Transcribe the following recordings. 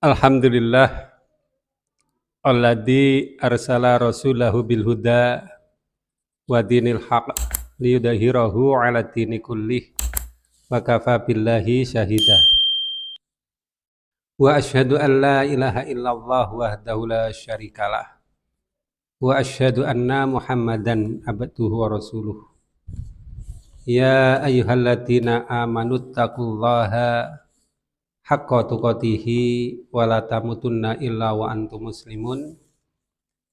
Alhamdulillah alladzi arsala rasulahu bil huda wa dinil haq liyudhhirahu 'ala dini kullih wa kafa billahi syahida. Wa asyhadu an la ilaha illallah wahdahu la syarikalah. Wa asyhadu anna Muhammadan abduhu wa rasuluh. Ya ayyuhalladzina amanuttaqullaha haqqa tuqatihi wa la tamutunna illa wa antum muslimun.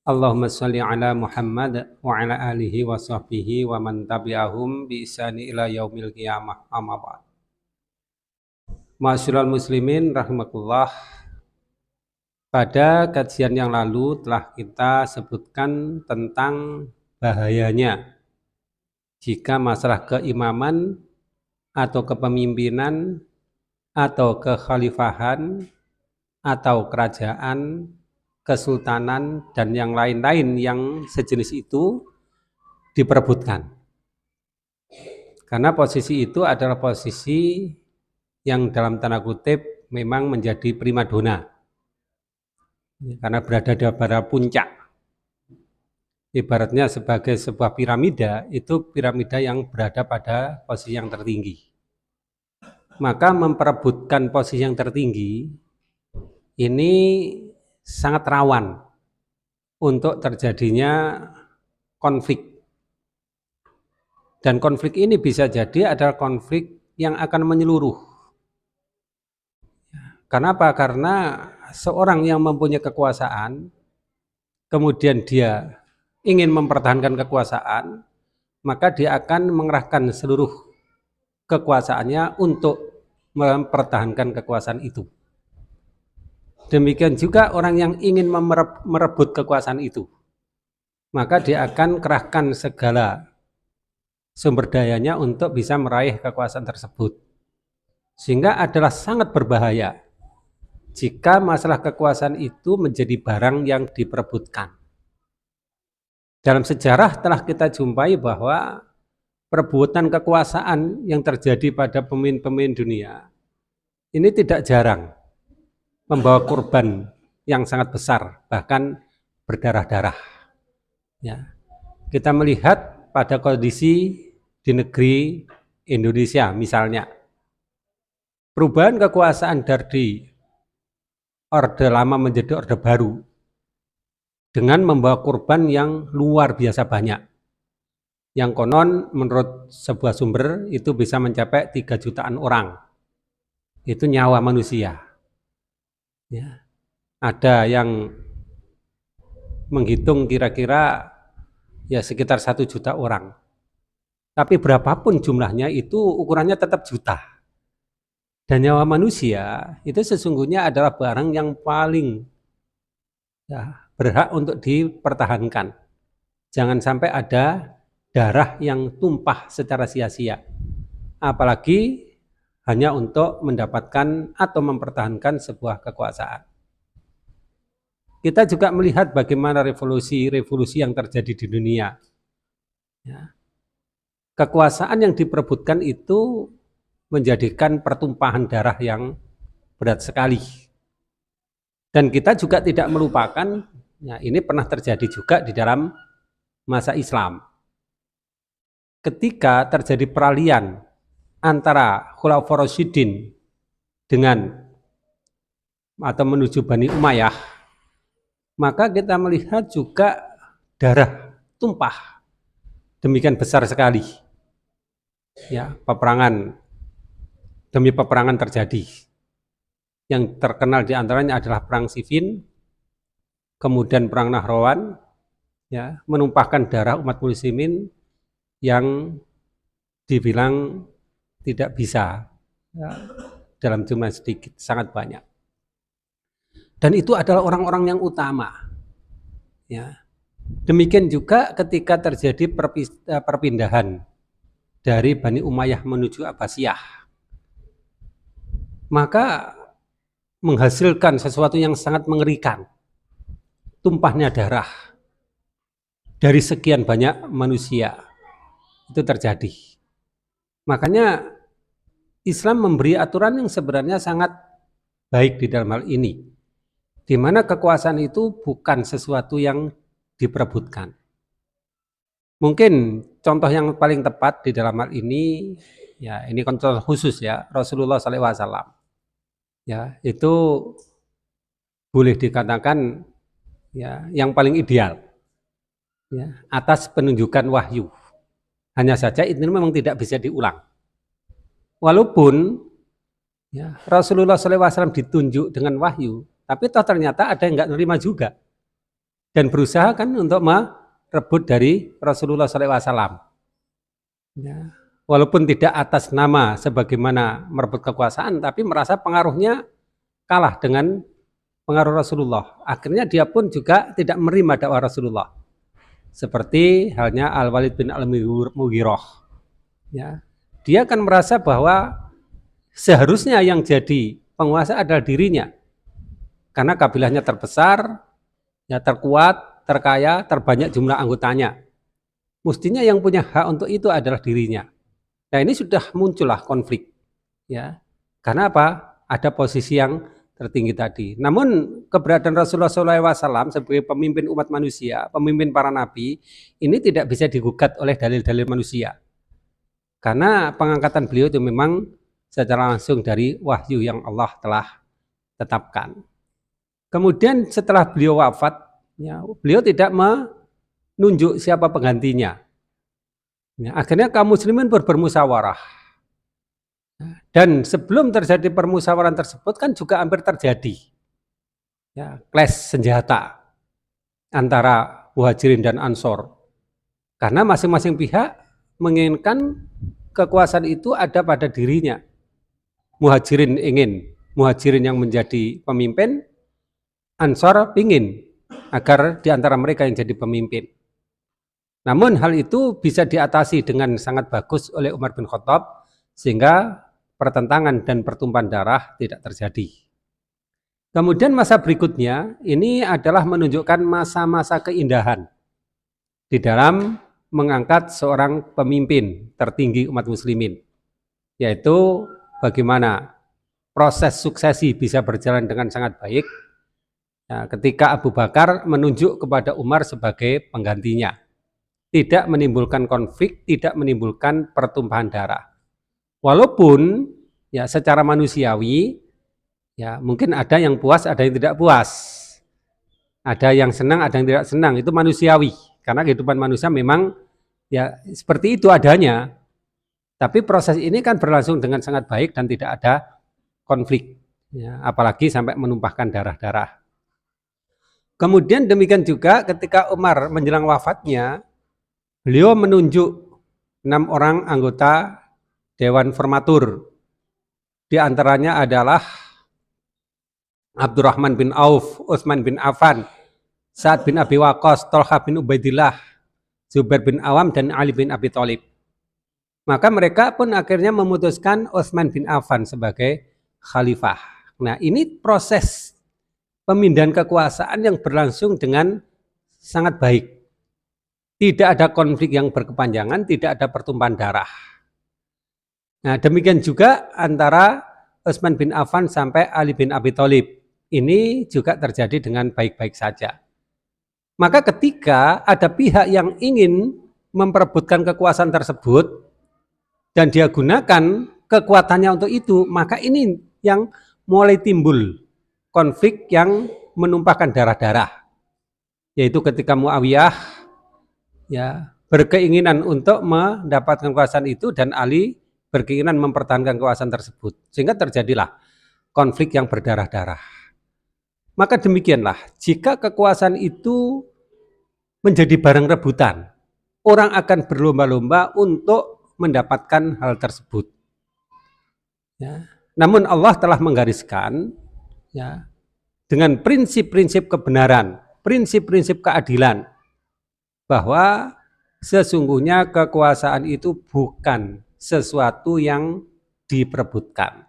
Allahumma sholli ala Muhammad wa ala alihi wa sahbihi wa man tabi'ahum bi ihsani ila yaumil qiyamah, amma ba'd. Ma'asyiral muslimin rahimakumullah. Pada kajian yang lalu telah kita sebutkan tentang bahayanya jika masalah keimaman atau kepemimpinan atau kekhalifahan atau kerajaan, kesultanan, dan yang lain-lain yang sejenis itu diperebutkan. Karena posisi itu adalah posisi yang dalam tanda kutip memang menjadi primadona. Karena berada pada puncak. Ibaratnya sebagai sebuah piramida, itu piramida yang berada pada posisi yang tertinggi. Maka memperebutkan posisi yang tertinggi ini sangat rawan untuk terjadinya konflik. Dan konflik ini bisa jadi adalah konflik yang akan menyeluruh. Kenapa? Karena seorang yang mempunyai kekuasaan, kemudian dia ingin mempertahankan kekuasaan, maka dia akan mengerahkan seluruh kekuasaannya untuk mempertahankan kekuasaan itu. Demikian juga orang yang ingin merebut kekuasaan itu, maka dia akan kerahkan segala sumber dayanya untuk bisa meraih kekuasaan tersebut. Sehingga adalah sangat berbahaya jika masalah kekuasaan itu menjadi barang yang diperebutkan. Dalam sejarah telah kita jumpai bahwa perebutan kekuasaan yang terjadi pada pemimpin-pemimpin dunia ini tidak jarang membawa korban yang sangat besar, bahkan berdarah-darah. Ya. Kita melihat pada kondisi di negeri Indonesia misalnya, perubahan kekuasaan dari Orde Lama menjadi Orde Baru dengan membawa korban yang luar biasa banyak. Yang konon menurut sebuah sumber itu bisa mencapai 3 jutaan orang. Itu nyawa manusia. Ya. Ada yang menghitung kira-kira ya sekitar 1 juta orang. Tapi berapapun jumlahnya itu ukurannya tetap juta. Dan nyawa manusia itu sesungguhnya adalah barang yang paling berhak untuk dipertahankan. Jangan sampai ada darah yang tumpah secara sia-sia. Apalagi hanya untuk mendapatkan atau mempertahankan sebuah kekuasaan. Kita juga melihat bagaimana revolusi yang terjadi di dunia. Ya. Kekuasaan yang diperebutkan itu menjadikan pertumpahan darah yang berat sekali. Dan kita juga tidak melupakan, ya, ini pernah terjadi juga di dalam masa Islam. Ketika terjadi peralihan antara Khulafaur Rasyidin dengan atau menuju Bani Umayyah, maka kita melihat juga darah tumpah demikian besar sekali. Ya, peperangan demi peperangan terjadi. Yang terkenal di antaranya adalah perang Siffin, kemudian perang Nahrawan, ya, menumpahkan darah umat muslimin yang dibilang tidak bisa, ya, dalam jumlah sedikit, sangat banyak. Dan itu adalah orang-orang yang utama. Ya. Demikian juga ketika terjadi perpindahan dari Bani Umayyah menuju Abbasiyah, maka menghasilkan sesuatu yang sangat mengerikan. Tumpahnya darah dari sekian banyak manusia itu terjadi. Makanya Islam memberi aturan yang sebenarnya sangat baik di dalam hal ini. di mana kekuasaan itu bukan sesuatu yang diperebutkan. Mungkin contoh yang paling tepat di dalam hal ini, ya ini contoh khusus ya, Rasulullah SAW. Ya, itu boleh dikatakan ya yang paling ideal ya, atas penunjukan wahyu. Hanya saja itu memang tidak bisa diulang. Walaupun ya, Rasulullah SAW ditunjuk dengan wahyu, tapi toh ternyata ada yang nggak nerima juga dan berusaha kan untuk merebut dari Rasulullah SAW. Ya, walaupun tidak atas nama sebagaimana merebut kekuasaan, tapi merasa pengaruhnya kalah dengan pengaruh Rasulullah. Akhirnya dia pun juga tidak menerima dakwah Rasulullah. Seperti halnya Al-Walid bin Al-Mughirah. Ya, dia kan merasa bahwa seharusnya yang jadi penguasa adalah dirinya. Karena kabilahnya terbesar, ya terkuat, terkaya, terbanyak jumlah anggotanya. Mestinya yang punya hak untuk itu adalah dirinya. Nah ini sudah muncullah konflik, ya. Karena apa? Ada posisi yang tertinggi tadi. Namun keberadaan Rasulullah SAW sebagai pemimpin umat manusia, pemimpin para nabi, ini tidak bisa digugat oleh dalil-dalil manusia. Karena pengangkatan beliau itu memang secara langsung dari wahyu yang Allah telah tetapkan. Kemudian setelah beliau wafat, ya, beliau tidak menunjuk siapa penggantinya. Ya, akhirnya kaum muslimin bermusyawarah. Dan sebelum terjadi permusyawarah tersebut kan juga hampir terjadi ya, clash senjata antara Muhajirin dan Ansor. Karena masing-masing pihak menginginkan kekuasaan itu ada pada dirinya. Muhajirin ingin Muhajirin yang menjadi pemimpin, Ansor ingin agar di antara mereka yang jadi pemimpin. Namun hal itu bisa diatasi dengan sangat bagus oleh Umar bin Khattab sehingga pertentangan dan pertumpahan darah tidak terjadi. Kemudian masa berikutnya ini adalah menunjukkan masa-masa keindahan di dalam mengangkat seorang pemimpin tertinggi umat muslimin, yaitu bagaimana proses suksesi bisa berjalan dengan sangat baik ya, ketika Abu Bakar menunjuk kepada Umar sebagai penggantinya. Tidak menimbulkan konflik, tidak menimbulkan pertumpahan darah. Walaupun ya secara manusiawi ya mungkin ada yang puas, ada yang tidak puas. Ada yang senang, ada yang tidak senang, itu manusiawi. Karena kehidupan manusia memang ya seperti itu adanya. Tapi proses ini kan berlangsung dengan sangat baik dan tidak ada konflik. Ya, apalagi sampai menumpahkan darah-darah. Kemudian demikian juga ketika Umar menjelang wafatnya, beliau menunjuk 6 orang anggota Dewan Formatur. Di antaranya adalah Abdurrahman bin Auf, Utsman bin Affan, Sa'ad bin Abi Waqqas, Thalhah bin Ubaidillah, Zubair bin Awam, dan Ali bin Abi Thalib. Maka mereka pun akhirnya memutuskan Utsman bin Affan sebagai khalifah. Nah ini proses pemindahan kekuasaan yang berlangsung dengan sangat baik. Tidak ada konflik yang berkepanjangan, tidak ada pertumpahan darah. Nah, demikian juga antara Utsman bin Affan sampai Ali bin Abi Thalib. Ini juga terjadi dengan baik-baik saja. Maka ketika ada pihak yang ingin memperebutkan kekuasaan tersebut dan dia gunakan kekuatannya untuk itu, maka ini yang mulai timbul konflik yang menumpahkan darah-darah. Yaitu ketika Muawiyah ya berkeinginan untuk mendapatkan kekuasaan itu dan Ali berkeinginan mempertahankan kekuasaan tersebut, sehingga terjadilah konflik yang berdarah-darah. Maka demikianlah, jika kekuasaan itu menjadi barang rebutan, orang akan berlomba-lomba untuk mendapatkan hal tersebut. Ya. Namun Allah telah menggariskan ya, dengan prinsip-prinsip kebenaran, prinsip-prinsip keadilan, bahwa sesungguhnya kekuasaan itu bukan sesuatu yang diperebutkan,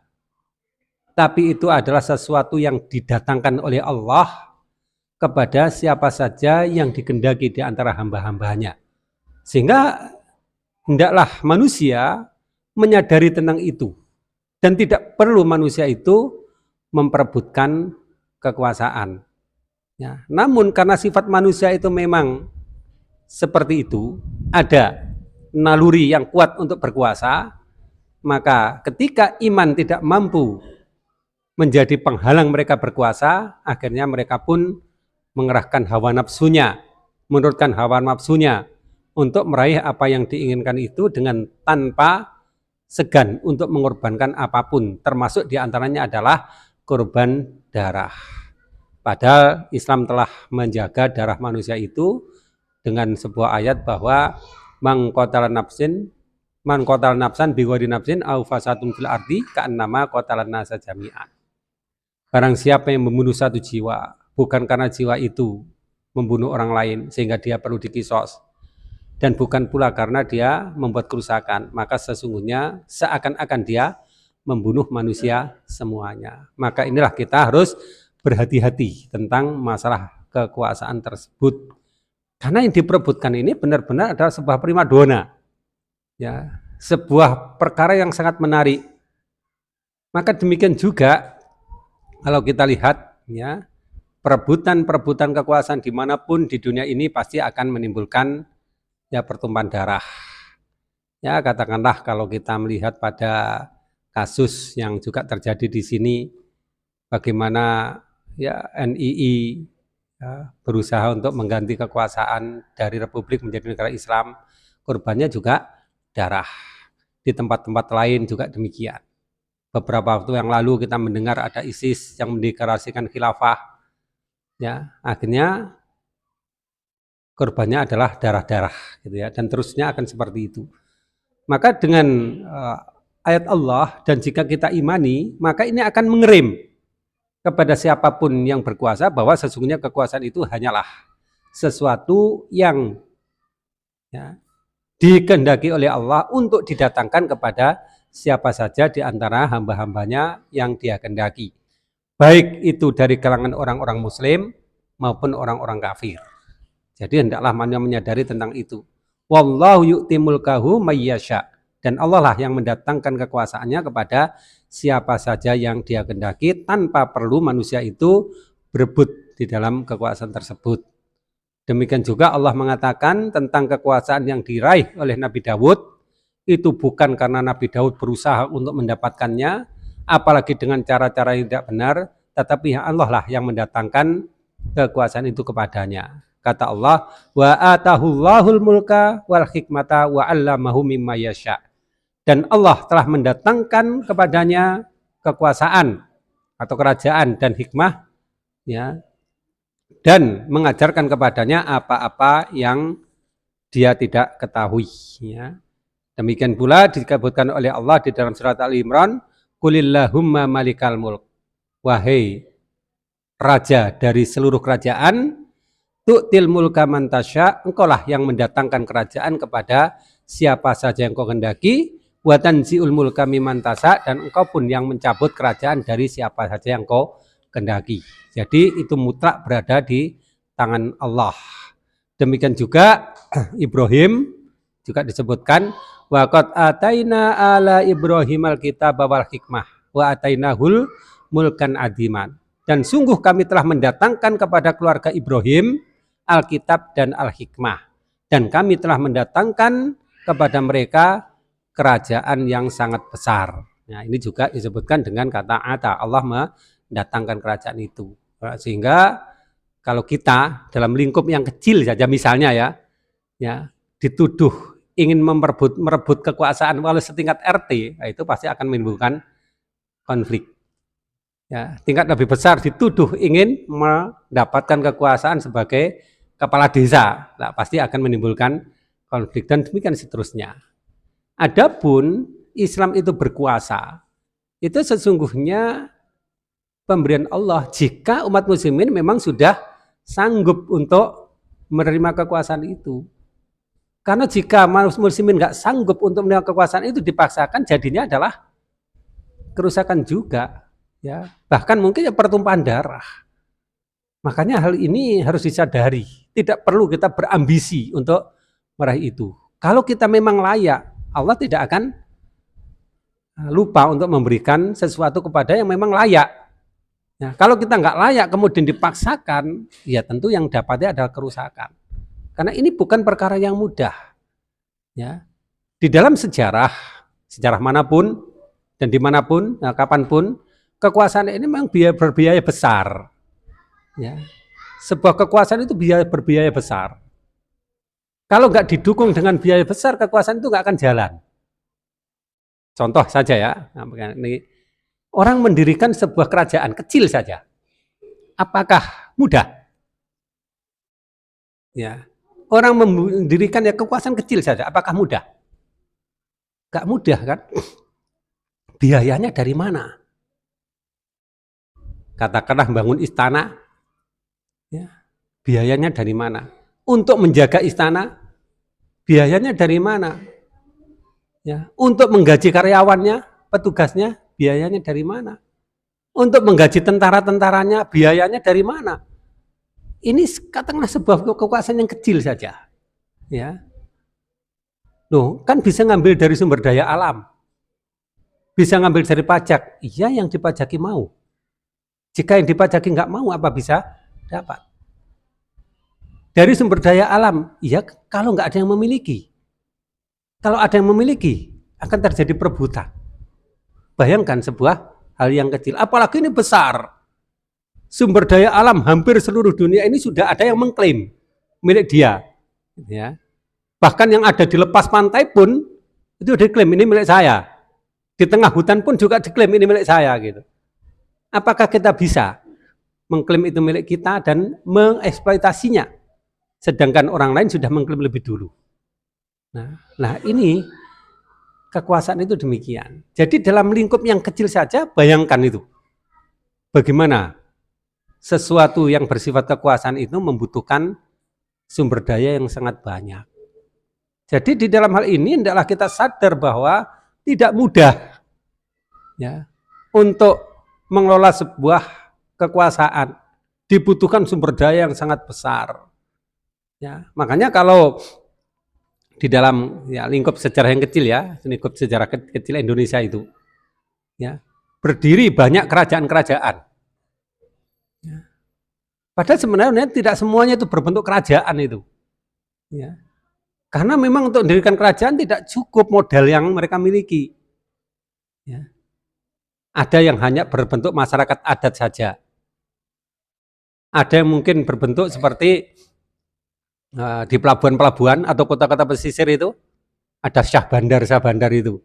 tapi itu adalah sesuatu yang didatangkan oleh Allah kepada siapa saja yang dikehendaki di antara hamba-hambanya. Sehingga hendaklah manusia menyadari tentang itu dan tidak perlu manusia itu memperebutkan kekuasaan. Ya, namun karena sifat manusia itu memang seperti itu, ada naluri yang kuat untuk berkuasa, maka ketika iman tidak mampu menjadi penghalang mereka berkuasa, akhirnya mereka pun mengerahkan hawa nafsunya, menurutkan hawa nafsunya untuk meraih apa yang diinginkan itu dengan tanpa segan untuk mengorbankan apapun, termasuk diantaranya adalah korban darah. Padahal Islam telah menjaga darah manusia itu dengan sebuah ayat bahwa man qatala nafsan bighairi nafsin aw fasadun fil ardi ka'annama qatalan nasa jami'an. Barang siapa yang membunuh satu jiwa bukan karena jiwa itu membunuh orang lain sehingga dia perlu dikisos, dan bukan pula karena dia membuat kerusakan, maka sesungguhnya seakan-akan dia membunuh manusia semuanya. Maka inilah kita harus berhati-hati tentang masalah kekuasaan tersebut. Karena yang diperebutkan ini benar-benar adalah sebuah primadona, ya, sebuah perkara yang sangat menarik. Maka demikian juga kalau kita lihat, ya, perebutan kekuasaan dimanapun di dunia ini pasti akan menimbulkan ya pertumpahan darah. Ya, katakanlah kalau kita melihat pada kasus yang juga terjadi di sini, bagaimana ya NII ya, berusaha untuk mengganti kekuasaan dari republik menjadi negara Islam, korbannya juga darah. Di tempat-tempat lain juga demikian. Beberapa waktu yang lalu kita mendengar ada ISIS yang mendeklarasikan khilafah, ya akhirnya korbannya adalah darah-darah, gitu ya, dan terusnya akan seperti itu. Maka dengan ayat Allah dan jika kita imani, maka ini akan mengerem kepada siapapun yang berkuasa bahwa sesungguhnya kekuasaan itu hanyalah sesuatu yang ya, dikehendaki oleh Allah untuk didatangkan kepada siapa saja di antara hamba-hambanya yang Dia kehendaki, baik itu dari kalangan orang-orang muslim maupun orang-orang kafir. Jadi hendaklah manusia menyadari tentang itu. Wallahu yu'ti mulkahu mayyasha, dan Allah lah yang mendatangkan kekuasaannya kepada siapa saja yang Dia kehendaki tanpa perlu manusia itu berebut di dalam kekuasaan tersebut. Demikian juga Allah mengatakan tentang kekuasaan yang diraih oleh Nabi Daud, itu bukan karena Nabi Daud berusaha untuk mendapatkannya, apalagi dengan cara-cara yang tidak benar, tetapi Allah lah yang mendatangkan kekuasaan itu kepadanya. Kata Allah, wa atahullahul mulka wal hikmata wa 'allamahu mimma yasha. Dan Allah telah mendatangkan kepadanya kekuasaan atau kerajaan dan hikmah, ya, dan mengajarkan kepadanya apa-apa yang dia tidak ketahui, ya. Demikian pula disebutkan oleh Allah di dalam surat Al-Imran, qulillahumma malikal mulk, wahai raja dari seluruh kerajaan, tu'til mulka man tasya, engkaulah yang mendatangkan kerajaan kepada siapa saja yang kau kehendaki, wa tanzi'ul mulka mimman tasya, dan engkau pun yang mencabut kerajaan dari siapa saja yang kau kehendaki. Jadi itu mutlak berada di tangan Allah. Demikian juga Ibrahim juga disebutkan, wa qad ataina ala Ibrahimal kitaba wal hikmah wa atainahul mulkan adiman. Dan sungguh kami telah mendatangkan kepada keluarga Ibrahim Alkitab dan Al-Hikmah, dan kami telah mendatangkan kepada mereka kerajaan yang sangat besar. Nah, ini juga disebutkan dengan kata ata, Allah mendatangkan kerajaan itu. Sehingga kalau kita dalam lingkup yang kecil saja misalnya ya dituduh ingin merebut kekuasaan walau setingkat RT, nah itu pasti akan menimbulkan konflik. Ya, tingkat lebih besar dituduh ingin mendapatkan kekuasaan sebagai kepala desa, nah, pasti akan menimbulkan konflik dan demikian seterusnya. Adapun Islam itu berkuasa, itu sesungguhnya pemberian Allah jika umat muslimin memang sudah sanggup untuk menerima kekuasaan itu. Karena jika muslimin nggak sanggup untuk menerima kekuasaan itu, dipaksakan, jadinya adalah kerusakan juga, ya, bahkan mungkin ya pertumpahan darah. Makanya hal ini harus disadari, tidak perlu kita berambisi untuk meraih itu. Kalau kita memang layak, Allah tidak akan lupa untuk memberikan sesuatu kepada yang memang layak. Nah, kalau kita nggak layak kemudian dipaksakan, ya tentu yang dapatnya adalah kerusakan. Karena ini bukan perkara yang mudah. Ya, di dalam sejarah manapun dan dimanapun, nah, kapanpun, kekuasaan ini memang berbiaya besar. Ya, sebuah kekuasaan itu berbiaya besar. Kalau nggak didukung dengan biaya besar, kekuasaan itu nggak akan jalan. Contoh saja ya, ini orang mendirikan sebuah kerajaan kecil saja, apakah mudah? Ya, orang mendirikan ya kekuasaan kecil saja, apakah mudah? Nggak mudah kan? Biayanya dari mana? Katakanlah bangun istana, ya, biayanya dari mana? Untuk menjaga istana, biayanya dari mana? Ya, untuk menggaji karyawannya, petugasnya, biayanya dari mana? Untuk menggaji tentara-tentaranya, biayanya dari mana? Ini katakanlah sebuah kekuasaan yang kecil saja. Ya. Loh, kan bisa ngambil dari sumber daya alam. Bisa ngambil dari pajak. Iya, yang dipajaki mau. Jika yang dipajaki nggak mau, apa bisa dapat? Dari sumber daya alam, iya kalau nggak ada yang memiliki. Kalau ada yang memiliki, akan terjadi perebutan. Bayangkan sebuah hal yang kecil, apalagi ini besar. Sumber daya alam hampir seluruh dunia ini sudah ada yang mengklaim milik dia. Ya. Bahkan yang ada di lepas pantai pun itu diklaim ini milik saya. Di tengah hutan pun juga diklaim ini milik saya gitu. Apakah kita bisa mengklaim itu milik kita dan mengeksploitasinya? Sedangkan orang lain sudah mengklaim lebih dulu. Nah ini kekuasaan itu demikian. Jadi dalam lingkup yang kecil saja, bayangkan itu. Bagaimana sesuatu yang bersifat kekuasaan itu membutuhkan sumber daya yang sangat banyak. Jadi di dalam hal ini hendaklah kita sadar bahwa tidak mudah ya untuk mengelola sebuah kekuasaan. Dibutuhkan sumber daya yang sangat besar. Ya, makanya kalau di dalam ya, lingkup sejarah yang kecil ya, lingkup sejarah kecil Indonesia itu, ya, berdiri banyak kerajaan-kerajaan. Ya. Padahal sebenarnya tidak semuanya itu berbentuk kerajaan itu. Ya. Karena memang untuk mendirikan kerajaan tidak cukup modal yang mereka miliki. Ya. Ada yang hanya berbentuk masyarakat adat saja. Ada yang mungkin berbentuk seperti di pelabuhan-pelabuhan atau kota-kota pesisir itu, ada syah bandar itu.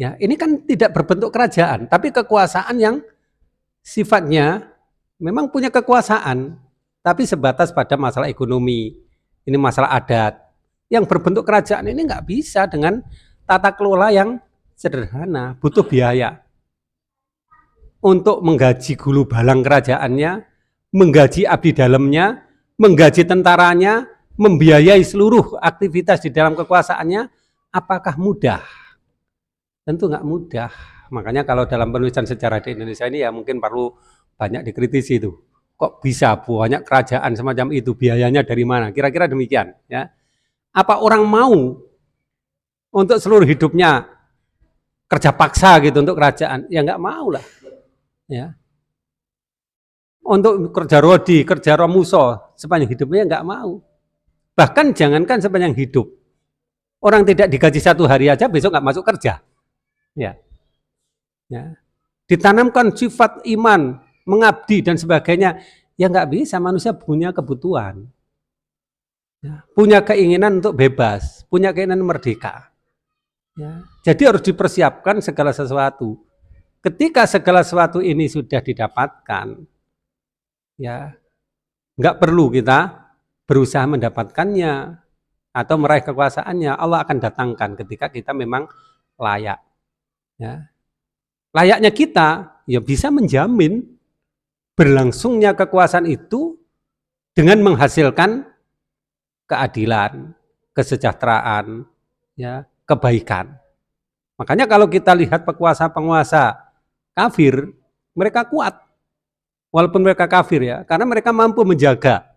Ya, ini kan tidak berbentuk kerajaan, tapi kekuasaan yang sifatnya memang punya kekuasaan, tapi sebatas pada masalah ekonomi, ini masalah adat. Yang berbentuk kerajaan ini nggak bisa dengan tata kelola yang sederhana, butuh biaya. Untuk menggaji gulu balang kerajaannya, menggaji abdi dalamnya, menggaji tentaranya, membiayai seluruh aktivitas di dalam kekuasaannya, apakah mudah? Tentu nggak mudah. Makanya kalau dalam penulisan sejarah di Indonesia ini ya mungkin perlu banyak dikritisi itu. Kok bisa banyak kerajaan semacam itu, biayanya dari mana? Kira-kira demikian. Ya. Apa orang mau untuk seluruh hidupnya kerja paksa gitu untuk kerajaan? Ya nggak mau lah. Ya. Untuk kerja rodi, kerja romuso sepanjang hidupnya nggak mau. Bahkan jangankan sepanjang hidup. Orang tidak digaji satu hari aja besok nggak masuk kerja. Ya. Ya. Ditanamkan sifat iman, mengabdi dan sebagainya. Ya nggak bisa, manusia punya kebutuhan. Ya. Punya keinginan untuk bebas, punya keinginan merdeka. Ya. Jadi harus dipersiapkan segala sesuatu. Ketika segala sesuatu ini sudah didapatkan, ya nggak perlu kita berusaha mendapatkannya atau meraih kekuasaannya. Allah akan datangkan ketika kita memang layak. Ya. Layaknya kita ya bisa menjamin berlangsungnya kekuasaan itu dengan menghasilkan keadilan, kesejahteraan, ya, kebaikan. Makanya kalau kita lihat penguasa-penguasa kafir, mereka kuat. Walaupun mereka kafir ya, karena mereka mampu menjaga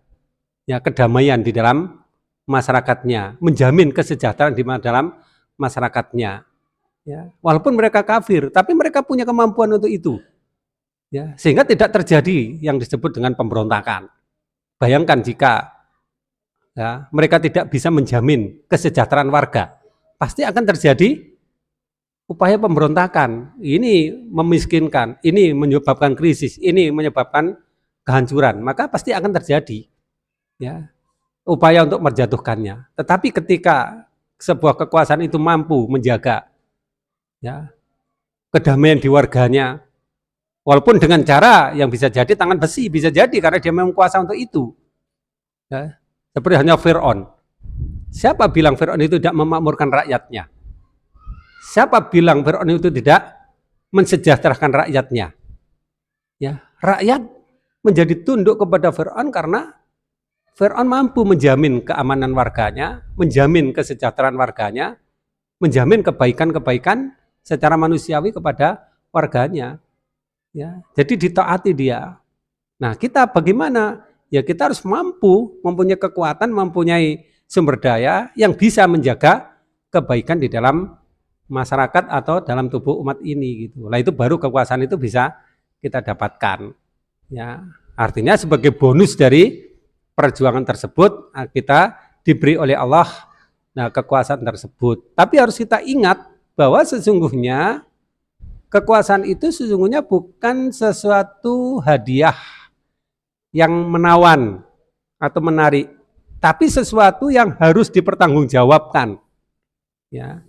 ya kedamaian di dalam masyarakatnya, menjamin kesejahteraan di dalam masyarakatnya. Ya, walaupun mereka kafir, tapi mereka punya kemampuan untuk itu. Ya, sehingga tidak terjadi yang disebut dengan pemberontakan. Bayangkan jika ya, mereka tidak bisa menjamin kesejahteraan warga, pasti akan terjadi upaya pemberontakan. Ini memiskinkan, ini menyebabkan krisis, ini menyebabkan kehancuran, maka pasti akan terjadi ya upaya untuk menjatuhkannya. Tetapi ketika sebuah kekuasaan itu mampu menjaga ya kedamaian di warganya, walaupun dengan cara yang bisa jadi tangan besi, bisa jadi karena dia memang kuasa untuk itu. Ya, seperti hanya Fir'aun. Siapa bilang Fir'aun itu tidak memakmurkan rakyatnya? Siapa bilang Fir'aun itu tidak mensejahterakan rakyatnya? Ya, rakyat menjadi tunduk kepada Fir'aun karena Fir'aun mampu menjamin keamanan warganya, menjamin kesejahteraan warganya, menjamin kebaikan-kebaikan secara manusiawi kepada warganya. Ya, jadi ditaati dia. Nah, kita bagaimana? Ya kita harus mampu, mempunyai kekuatan, mempunyai sumber daya yang bisa menjaga kebaikan di dalam masyarakat atau dalam tubuh umat ini gitu. Lah itu baru kekuasaan itu bisa kita dapatkan. Ya, artinya sebagai bonus dari perjuangan tersebut kita diberi oleh Allah kekuasaan tersebut. Tapi harus kita ingat bahwa sesungguhnya kekuasaan itu sesungguhnya bukan sesuatu hadiah yang menawan atau menarik, tapi sesuatu yang harus dipertanggungjawabkan ya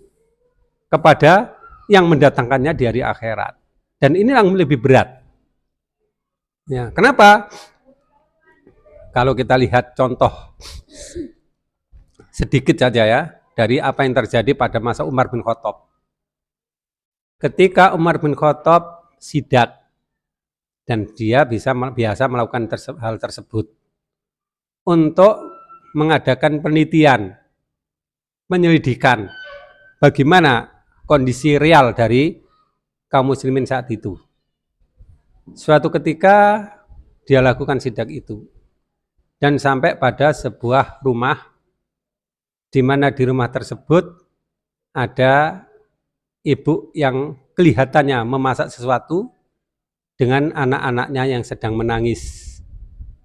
kepada yang mendatangkannya di hari akhirat. Dan ini yang lebih berat. Ya, kenapa? Kalau kita lihat contoh sedikit saja ya dari apa yang terjadi pada masa Umar bin Khattab. Ketika Umar bin Khattab sidak dan dia biasa melakukan hal tersebut untuk mengadakan penelitian, penyelidikan bagaimana kondisi real dari kaum muslimin saat itu. Suatu ketika dia lakukan sidak itu dan sampai pada sebuah rumah di mana di rumah tersebut ada ibu yang kelihatannya memasak sesuatu dengan anak-anaknya yang sedang menangis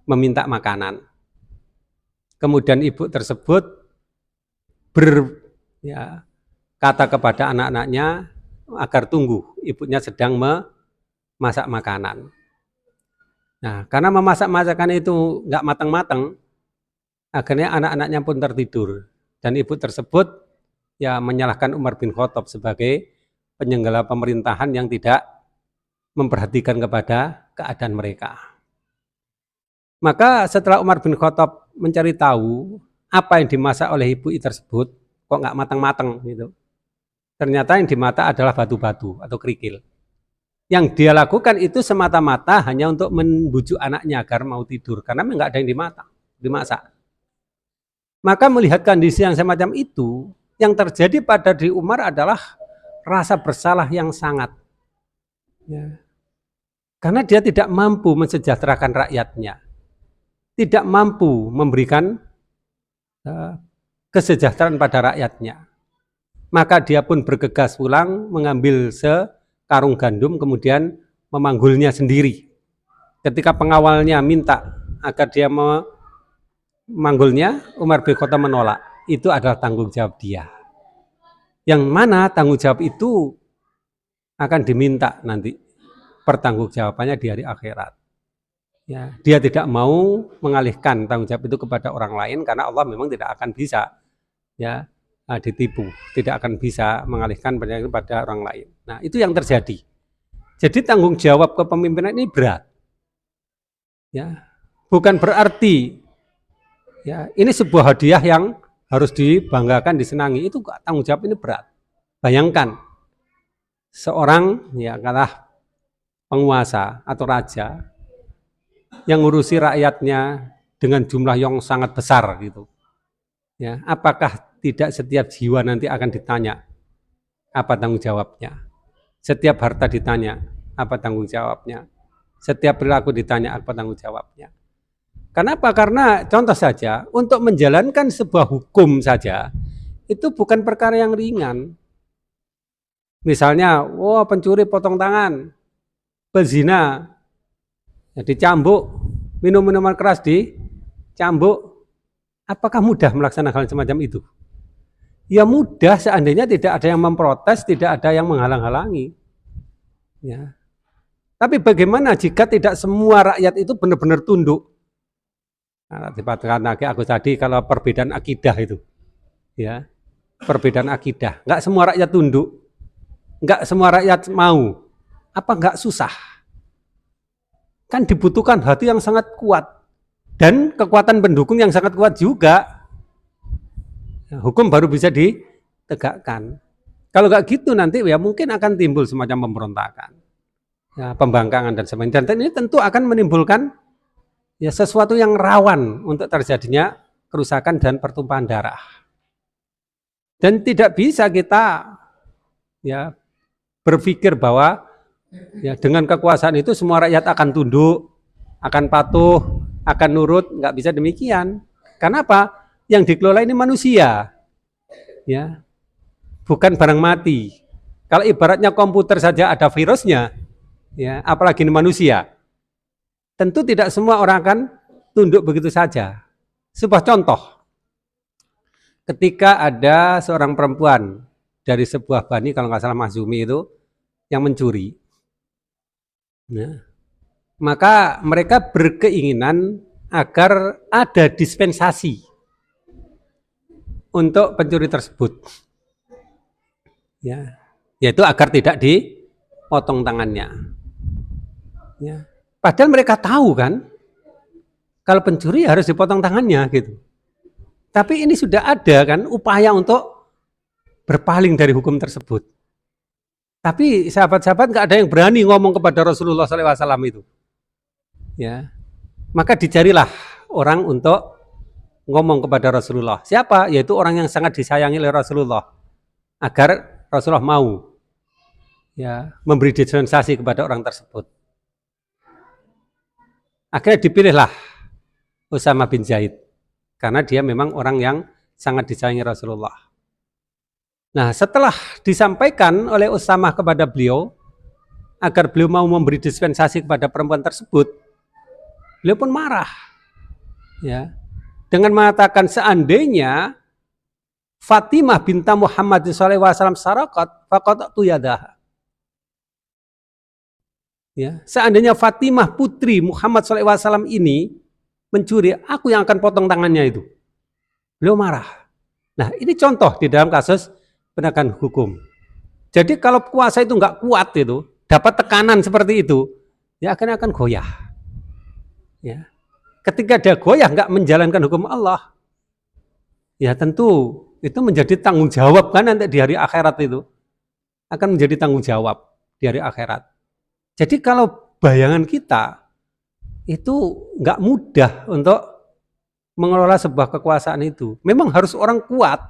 meminta makanan. Kemudian ibu tersebut berkata kepada anak-anaknya agar tunggu, ibunya sedang memasak makanan. Nah, karena memasak masakan itu nggak matang-matang, akhirnya anak-anaknya pun tertidur. Dan ibu tersebut ya menyalahkan Umar bin Khattab sebagai penyelenggara pemerintahan yang tidak memperhatikan kepada keadaan mereka. Maka setelah Umar bin Khattab mencari tahu apa yang dimasak oleh ibu tersebut, kok nggak matang-matang gitu. Ternyata yang dimasak adalah batu-batu atau kerikil. Yang dia lakukan itu semata-mata hanya untuk membujuk anaknya agar mau tidur, karena nggak ada yang dimasak. Maka melihat kondisi yang semacam itu, yang terjadi pada diri Umar adalah rasa bersalah yang sangat. Ya. Karena dia tidak mampu mensejahterakan rakyatnya. Tidak mampu memberikan kesejahteraan pada rakyatnya. Maka dia pun bergegas pulang, mengambil sekarung gandum, kemudian memanggulnya sendiri. Ketika pengawalnya minta agar dia memanggulnya, Umar bin Khattab menolak. Itu adalah tanggung jawab dia. Yang mana tanggung jawab itu akan diminta nanti pertanggungjawabannya di hari akhirat. Ya, dia tidak mau mengalihkan tanggung jawab itu kepada orang lain karena Allah memang tidak akan bisa ya ditipu, tidak akan bisa mengalihkan pada orang lain. Nah, itu yang terjadi. Jadi tanggung jawab kepemimpinan ini berat. Ya, bukan berarti ya ini sebuah hadiah yang harus dibanggakan, disenangi. Itu tanggung jawab ini berat. Bayangkan seorang ya kalah penguasa atau raja yang ngurusi rakyatnya dengan jumlah yang sangat besar gitu. Ya, apakah tidak setiap jiwa nanti akan ditanya apa tanggung jawabnya? Setiap harta ditanya apa tanggung jawabnya? Setiap perilaku ditanya apa tanggung jawabnya? Kenapa? Karena contoh saja untuk menjalankan sebuah hukum saja itu bukan perkara yang ringan. Misalnya, pencuri potong tangan, pezina Ya, dicambuk, minum minuman keras dicambuk, apakah mudah melaksanakan hal semacam itu? Ya mudah seandainya tidak ada yang memprotes, tidak ada yang menghalang-halangi. Ya. Tapi bagaimana jika tidak semua rakyat itu benar-benar tunduk? Nah, dikatakan lagi aku tadi kalau perbedaan akidah itu, ya perbedaan akidah, nggak semua rakyat tunduk, nggak semua rakyat mau, apa nggak susah? Kan dibutuhkan hati yang sangat kuat dan kekuatan pendukung yang sangat kuat juga. Hukum baru bisa ditegakkan. Kalau nggak gitu nanti ya mungkin akan timbul semacam pemberontakan, ya, pembangkangan dan sebagainya. Dan ini tentu akan menimbulkan ya sesuatu yang rawan untuk terjadinya kerusakan dan pertumpahan darah. Dan tidak bisa kita ya berpikir bahwa ya dengan kekuasaan itu semua rakyat akan tunduk, akan patuh, akan nurut, nggak bisa demikian. Karena apa? Yang dikelola ini manusia, ya bukan barang mati. Kalau ibaratnya komputer saja ada virusnya, ya apalagi ini manusia. Tentu tidak semua orang akan tunduk begitu saja. Sebuah contoh, ketika ada seorang perempuan dari sebuah bani, kalau nggak salah Mahzumi itu, yang mencuri, ya, maka mereka berkeinginan agar ada dispensasi untuk pencuri tersebut, ya, yaitu agar tidak dipotong tangannya. Ya. Padahal mereka tahu kan, kalau pencuri harus dipotong tangannya gitu. Tapi ini sudah ada kan upaya untuk berpaling dari hukum tersebut. Tapi sahabat-sahabat nggak ada yang berani ngomong kepada Rasulullah SAW itu. Ya, maka dicarilah orang untuk ngomong kepada Rasulullah. Siapa? Yaitu orang yang sangat disayangi oleh Rasulullah. Agar Rasulullah mau ya memberi dispensasi kepada orang tersebut. Akhirnya dipilihlah Usama bin Zaid. Karena dia memang orang yang sangat disayangi Rasulullah. Nah, setelah disampaikan oleh Usama kepada beliau, agar beliau mau memberi dispensasi kepada perempuan tersebut, beliau pun marah. Ya, dengan mengatakan seandainya Fatimah binta Muhammad SAW sarakat, faqata'tu yadaha. Ya, seandainya Fatimah putri Muhammad SAW ini mencuri, aku yang akan potong tangannya itu. Beliau marah. Nah, ini contoh di dalam kasus penegakan hukum. Jadi kalau kuasa itu nggak kuat itu, dapat tekanan seperti itu, ya akan goyah. Ya. Ketika dia goyah nggak menjalankan hukum Allah, ya tentu itu menjadi tanggung jawab kan nanti di hari akhirat itu. Akan menjadi tanggung jawab di hari akhirat. Jadi kalau bayangan kita itu nggak mudah untuk mengelola sebuah kekuasaan itu. Memang harus orang kuat.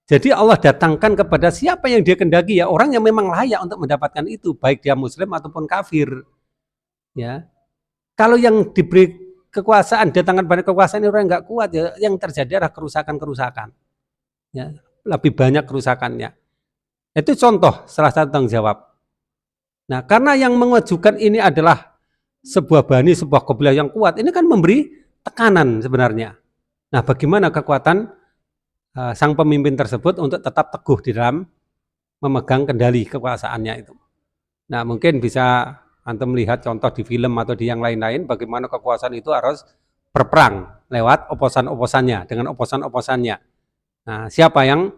Jadi Allah datangkan kepada siapa yang dia kendaki ya orang yang memang layak untuk mendapatkan itu, baik dia muslim ataupun kafir. Ya. Kalau yang diberi kekuasaan, datangkan pada kekuasaan itu orang nggak kuat ya, yang terjadi adalah kerusakan-kerusakan. Ya, lebih banyak kerusakannya. Itu contoh salah satu tanggung jawab. Nah, karena yang mengajukan ini adalah sebuah bani, sebuah kabilah yang kuat, ini kan memberi tekanan sebenarnya. Nah, bagaimana kekuatan sang pemimpin tersebut untuk tetap teguh di dalam memegang kendali kekuasaannya itu. Nah, mungkin bisa antum melihat contoh di film atau di yang lain-lain bagaimana kekuasaan itu harus berperang lewat oposan-oposannya, dengan oposan-oposannya. Nah, siapa yang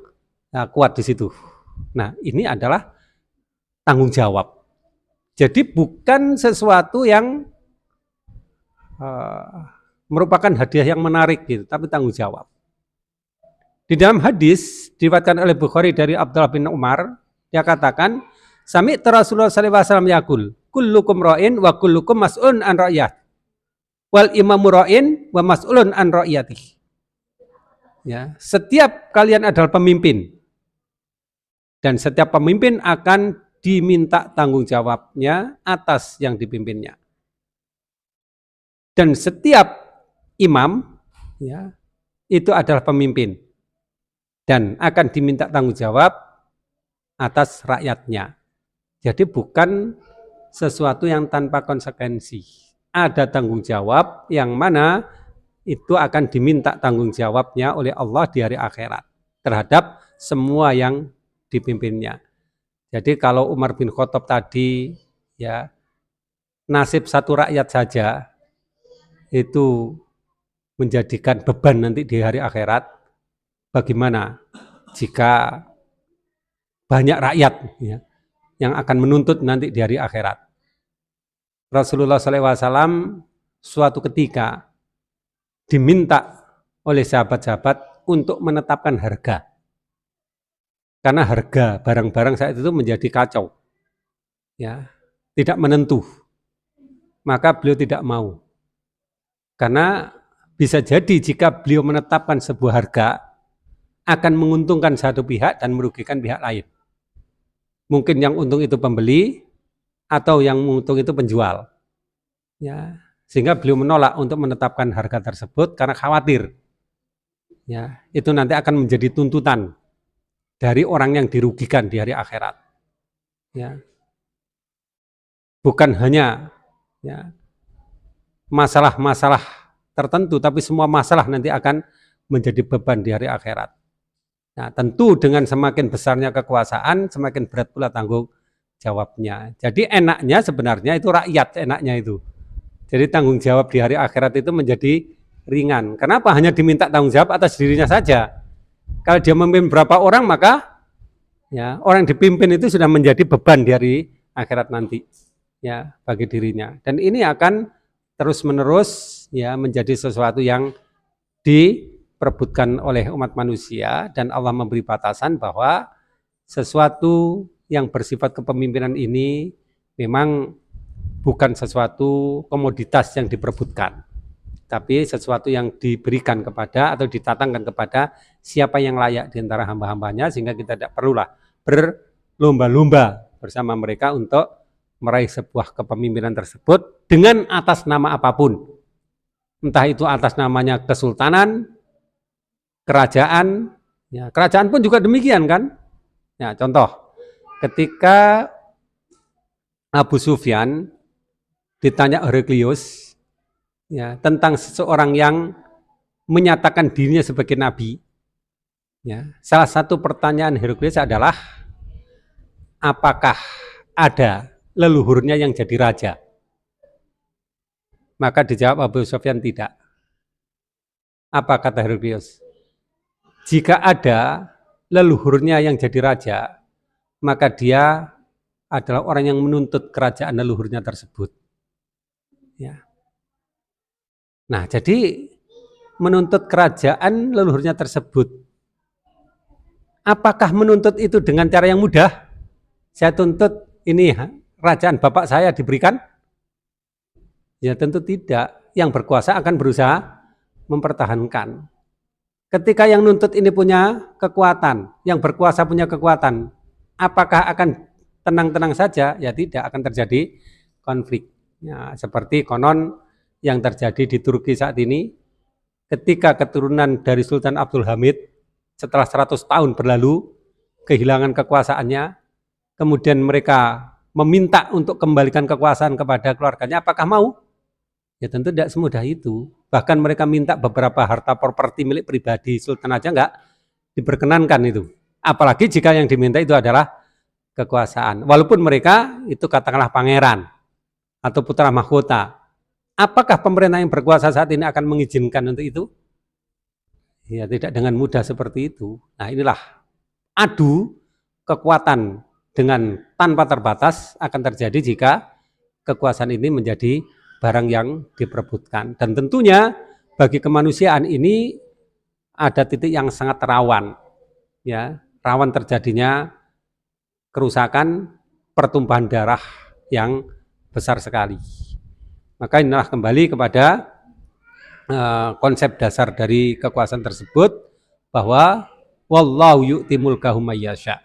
kuat di situ? Nah, ini adalah tanggung jawab. Jadi bukan sesuatu yang merupakan hadiah yang menarik gitu, tapi tanggung jawab. Di dalam hadis diriwayatkan oleh Bukhari dari Abdullah bin Umar, dia katakan, Sami'tu Rasulullah sallallahu alaihi wasallam yaqul, kullukum ra'in wa kullukum mas'ulun an ra'iyat. Wal imamu ra'in wa mas'ulun an ra'iyatih. Ya, setiap kalian adalah pemimpin. Dan setiap pemimpin akan diminta tanggung jawabnya atas yang dipimpinnya. Dan setiap imam ya, itu adalah pemimpin dan akan diminta tanggung jawab atas rakyatnya. Jadi bukan sesuatu yang tanpa konsekuensi. Ada tanggung jawab yang mana itu akan diminta tanggung jawabnya oleh Allah di hari akhirat terhadap semua yang dipimpinnya. Jadi kalau Umar bin Khattab tadi ya nasib satu rakyat saja itu menjadikan beban nanti di hari akhirat, bagaimana jika banyak rakyat ya, yang akan menuntut nanti di hari akhirat. Rasulullah SAW suatu ketika diminta oleh sahabat-sahabat untuk menetapkan harga. Karena harga barang-barang saat itu menjadi kacau. Ya, tidak menentu. Maka beliau tidak mau. Karena bisa jadi jika beliau menetapkan sebuah harga akan menguntungkan satu pihak dan merugikan pihak lain. Mungkin yang untung itu pembeli atau yang untung itu penjual. Ya, sehingga beliau menolak untuk menetapkan harga tersebut karena khawatir ya, itu nanti akan menjadi tuntutan dari orang yang dirugikan di hari akhirat. Ya. Bukan hanya ya, masalah-masalah tertentu, tapi semua masalah nanti akan menjadi beban di hari akhirat. Nah, tentu dengan semakin besarnya kekuasaan, semakin berat pula tanggung jawabnya. Jadi enaknya sebenarnya itu rakyat, enaknya itu. Jadi tanggung jawab di hari akhirat itu menjadi ringan. Kenapa? Hanya diminta tanggung jawab atas dirinya saja. Kalau dia memimpin berapa orang, maka ya orang yang dipimpin itu sudah menjadi beban di hari akhirat nanti ya bagi dirinya. Dan ini akan terus-menerus ya menjadi sesuatu yang diperebutkan oleh umat manusia, dan Allah memberi batasan bahwa sesuatu yang bersifat kepemimpinan ini memang bukan sesuatu komoditas yang diperebutkan, tapi sesuatu yang diberikan kepada atau ditatangkan kepada siapa yang layak di antara hamba-hambanya, sehingga kita tidak perlulah berlomba-lomba bersama mereka untuk meraih sebuah kepemimpinan tersebut dengan atas nama apapun. Entah itu atas namanya kesultanan, kerajaan, ya, kerajaan pun juga demikian kan. Ya, contoh, ketika Abu Sufyan ditanya Heraklius ya, tentang seseorang yang menyatakan dirinya sebagai nabi, ya, salah satu pertanyaan Heraklius adalah apakah ada leluhurnya yang jadi raja? Maka dijawab Abu Sufyan tidak. Apa kata Heraklius? Jika ada leluhurnya yang jadi raja, maka dia adalah orang yang menuntut kerajaan leluhurnya tersebut. Ya. Nah, jadi menuntut kerajaan leluhurnya tersebut, apakah menuntut itu dengan cara yang mudah? Saya tuntut ini kerajaan bapak saya diberikan? Ya tentu tidak. Yang berkuasa akan berusaha mempertahankan. Ketika yang nuntut ini punya kekuatan, yang berkuasa punya kekuatan, apakah akan tenang-tenang saja? Ya tidak, akan terjadi konflik. Ya, seperti konon yang terjadi di Turki saat ini, ketika keturunan dari Sultan Abdul Hamid setelah 100 tahun berlalu kehilangan kekuasaannya, kemudian mereka meminta untuk kembalikan kekuasaan kepada keluarganya, apakah mau? Ya tentu tidak semudah itu. Bahkan mereka minta beberapa harta properti milik pribadi Sultan aja enggak diperkenankan itu. Apalagi jika yang diminta itu adalah kekuasaan. Walaupun mereka itu katakanlah pangeran atau putra mahkota. Apakah pemerintah yang berkuasa saat ini akan mengizinkan untuk itu? Ya tidak dengan mudah seperti itu. Nah inilah adu kekuatan dengan tanpa terbatas akan terjadi jika kekuasaan ini menjadi barang yang diperebutkan. Dan tentunya bagi kemanusiaan ini ada titik yang sangat rawan, ya, rawan terjadinya kerusakan, pertumpahan darah yang besar sekali. Maka inilah kembali kepada konsep dasar dari kekuasaan tersebut, bahwa wallahu yu'ti mulkahu may yasha.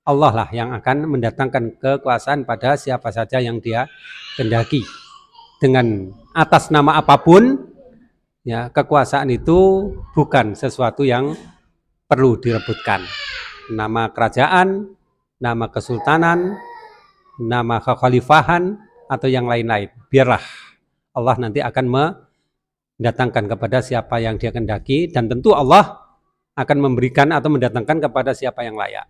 Allah lah yang akan mendatangkan kekuasaan pada siapa saja yang dia kehendaki. Dengan atas nama apapun, ya, kekuasaan itu bukan sesuatu yang perlu direbutkan. Nama kerajaan, nama kesultanan, nama kekhalifahan atau yang lain-lain. Biarlah Allah nanti akan mendatangkan kepada siapa yang dia kehendaki, dan tentu Allah akan memberikan atau mendatangkan kepada siapa yang layak.